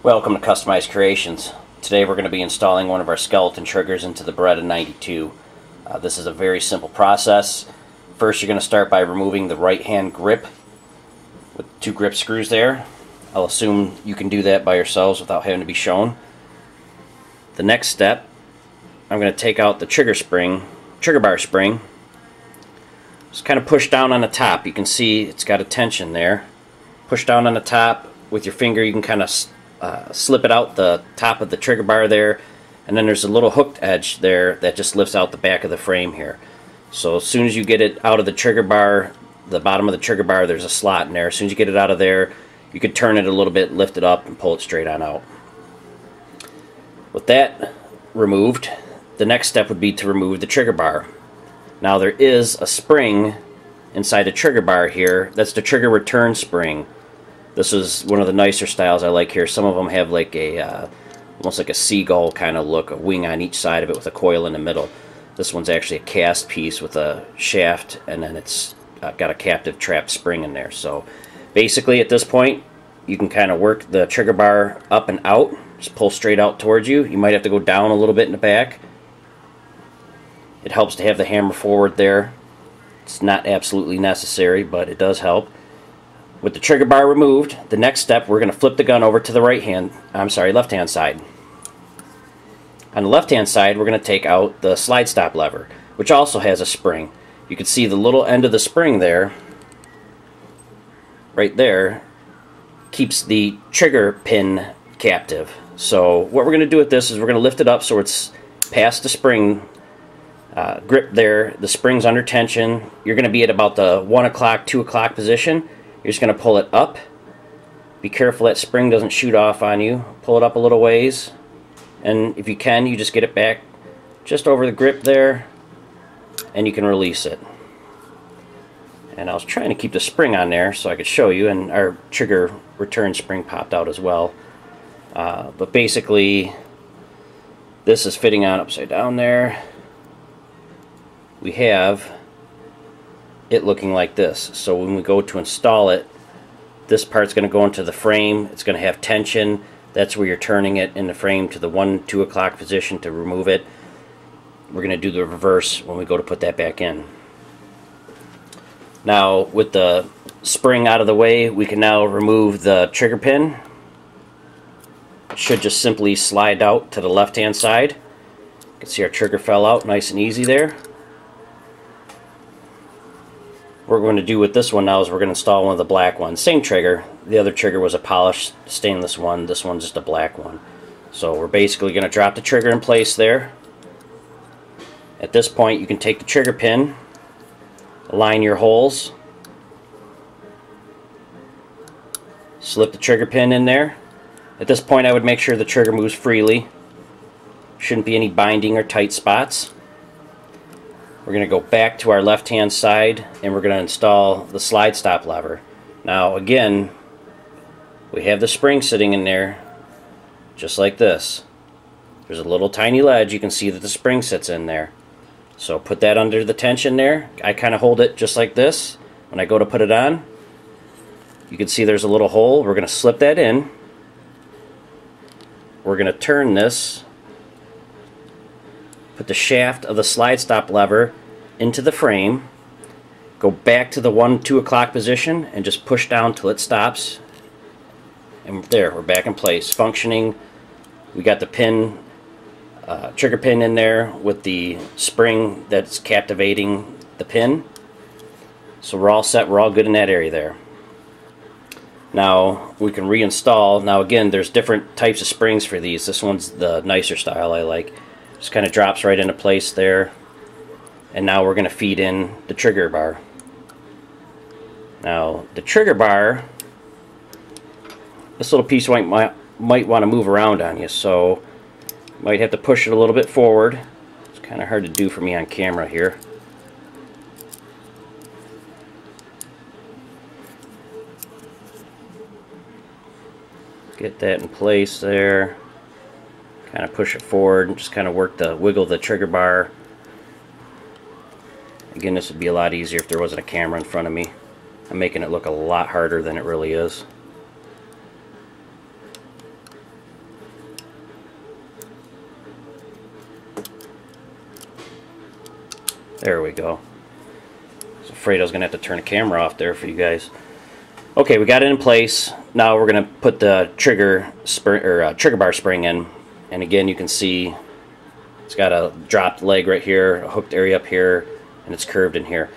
Welcome to Customized Creations. Today we're going to be installing one of our skeleton triggers into the Beretta 92. This is a very simple process. First you're going to start by removing the right hand grip with two grip screws there. I'll assume you can do that by yourselves without having to be shown. The next step, I'm going to take out the trigger bar spring. Just kind of push down on the top. You can see it's got a tension there. Push down on the top with your finger. You can kind of slip it out the top of the trigger bar there, and then there's a little hooked edge there that just lifts out the back of the frame here. So as soon as you get it out of the trigger bar, the bottom of the trigger bar, there's a slot in there. As soon as you get it out of there, you can turn it a little bit, lift it up, and pull it straight on out. With that removed, the next step would be to remove the trigger bar. Now there is a spring inside the trigger bar here. That's the trigger return spring. This is one of the nicer styles I like here. Some of them have like a almost like a seagull kind of look, a wing on each side of it with a coil in the middle. This one's actually a cast piece with a shaft, and then it's got a captive trap spring in there. So basically at this point you can kind of work the trigger bar up and out. Just pull straight out towards you. You might have to go down a little bit in the back. It helps to have the hammer forward there. It's not absolutely necessary, but it does help. With the trigger bar removed, the next step, we're going to flip the gun over to the left-hand side. On the left-hand side, we're going to take out the slide stop lever, which also has a spring. You can see the little end of the spring there, right there, keeps the trigger pin captive. So what we're going to do with this is we're going to lift it up so it's past the spring grip there. The spring's under tension. You're going to be at about the 1 o'clock, 2 o'clock position. You're just going to pull it up. Be careful that spring doesn't shoot off on you. Pull it up a little ways, and if you can, you just get it back just over the grip there, and you can release it. And I was trying to keep the spring on there so I could show you, and our trigger return spring popped out as well. But basically this is fitting on upside down there. We have it looking like this. So when we go to install it, this part's going to go into the frame. It's going to have tension. That's where you're turning it in the frame to the 1, 2 o'clock position to remove it. We're going to do the reverse when we go to put that back in. Now with the spring out of the way, we can now remove the trigger pin. It should just simply slide out to the left hand side. You can see our trigger fell out nice and easy there. What we're going to do with this one now is we're going to install one of the black ones. Same trigger. The other trigger was a polished stainless one. This one's just a black one. So we're basically going to drop the trigger in place there. At this point you can take the trigger pin, align your holes, slip the trigger pin in there. At this point I would make sure the trigger moves freely. Shouldn't be any binding or tight spots. We're going to go back to our left hand side and we're going to install the slide stop lever. Now again, we have the spring sitting in there just like this. There's a little tiny ledge. You can see that the spring sits in there. So put that under the tension there. I kind of hold it just like this. When I go to put it on, you can see there's a little hole. We're going to slip that in. We're going to turn this, put the shaft of the slide stop lever into the frame, go back to the 1, 2 o'clock position and just push down till it stops, and there, we're back in place, functioning. We got the pin, trigger pin in there with the spring that's captivating the pin. So we're all set, we're all good in that area there. Now we can reinstall. Now again, there's different types of springs for these. This one's the nicer style I like. Just kind of drops right into place there, and now we're going to feed in the trigger bar. Now the trigger bar, this little piece might want to move around on you, so you might have to push it a little bit forward. It's kind of hard to do for me on camera here. Get that in place there. Kind of push it forward and just kind of wiggle the trigger bar. Again, this would be a lot easier if there wasn't a camera in front of me. I'm making it look a lot harder than it really is. There we go. I was afraid I was going to have to turn the camera off there for you guys. Okay, we got it in place. Now we're going to put the trigger bar spring in. And again, you can see it's got a dropped leg right here, a hooked area up here, and it's curved in here.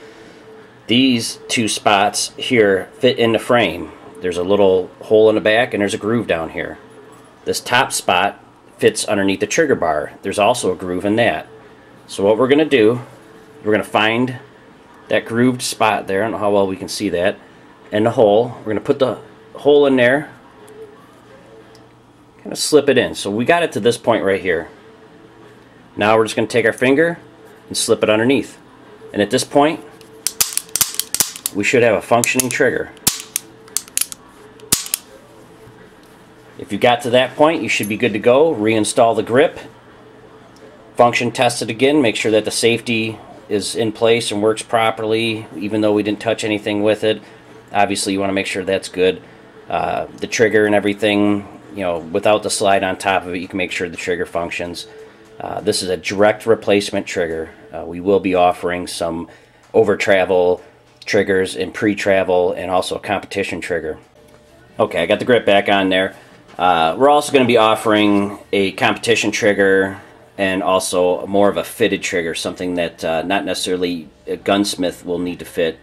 These two spots here fit in the frame. There's a little hole in the back and there's a groove down here. This top spot fits underneath the trigger bar. There's also a groove in that. So what we're going to do, we're going to find that grooved spot there. I don't know how well we can see that. And the hole. We're going to put the hole in there. Kind of slip it in. So we got it to this point right here. Now we're just going to take our finger and slip it underneath. And at this point, we should have a functioning trigger. If you got to that point, you should be good to go. Reinstall the grip. Function test it again. Make sure that the safety is in place and works properly, even though we didn't touch anything with it. Obviously, you want to make sure that's good. The trigger and everything, you know, without the slide on top of it, you can make sure the trigger functions. This is a direct replacement trigger. We will be offering some over-travel triggers in pre-travel and also a competition trigger. Okay, I got the grip back on there. We're also going to be offering a competition trigger and also more of a fitted trigger, something that not necessarily a gunsmith will need to fit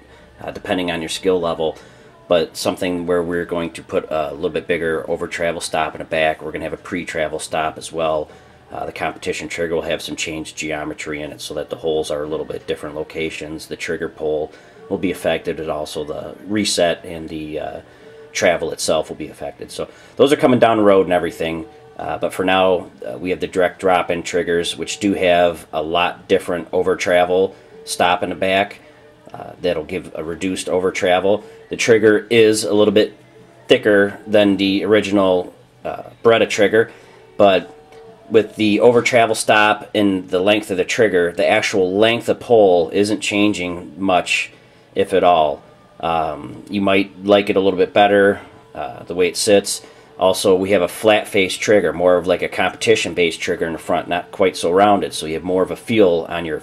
depending on your skill level, but something where we're going to put a little bit bigger over-travel stop in the back. We're going to have a pre-travel stop as well. The competition trigger will have some changed geometry in it so that the holes are a little bit different locations. The trigger pull will be affected, and also the reset and the travel itself will be affected. So those are coming down the road and everything. But for now, we have the direct drop-in triggers, which do have a lot different over-travel stop in the back. That'll give a reduced over-travel. The trigger is a little bit thicker than the original Beretta trigger, but with the over-travel stop and the length of the trigger, the actual length of pull isn't changing much, if at all. You might like it a little bit better, the way it sits. Also, we have a flat face trigger, more of like a competition based trigger in the front, not quite so rounded, so you have more of a feel on your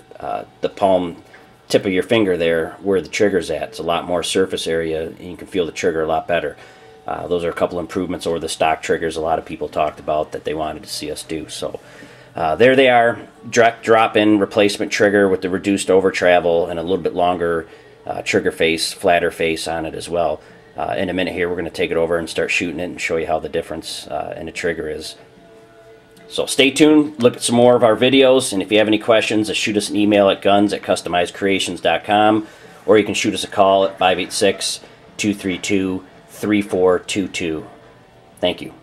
the palm tip of your finger there where the trigger's at. It's a lot more surface area and you can feel the trigger a lot better. Those are a couple improvements over the stock triggers a lot of people talked about that they wanted to see us do. So there they are, direct drop-in replacement trigger with the reduced over travel and a little bit longer trigger face, flatter face on it as well. In a minute here we're going to take it over and start shooting it and show you how the difference in the trigger is. So stay tuned, look at some more of our videos, and if you have any questions, just shoot us an email at guns@customizedcreationz.com, or you can shoot us a call at 586-232-3422. Thank you.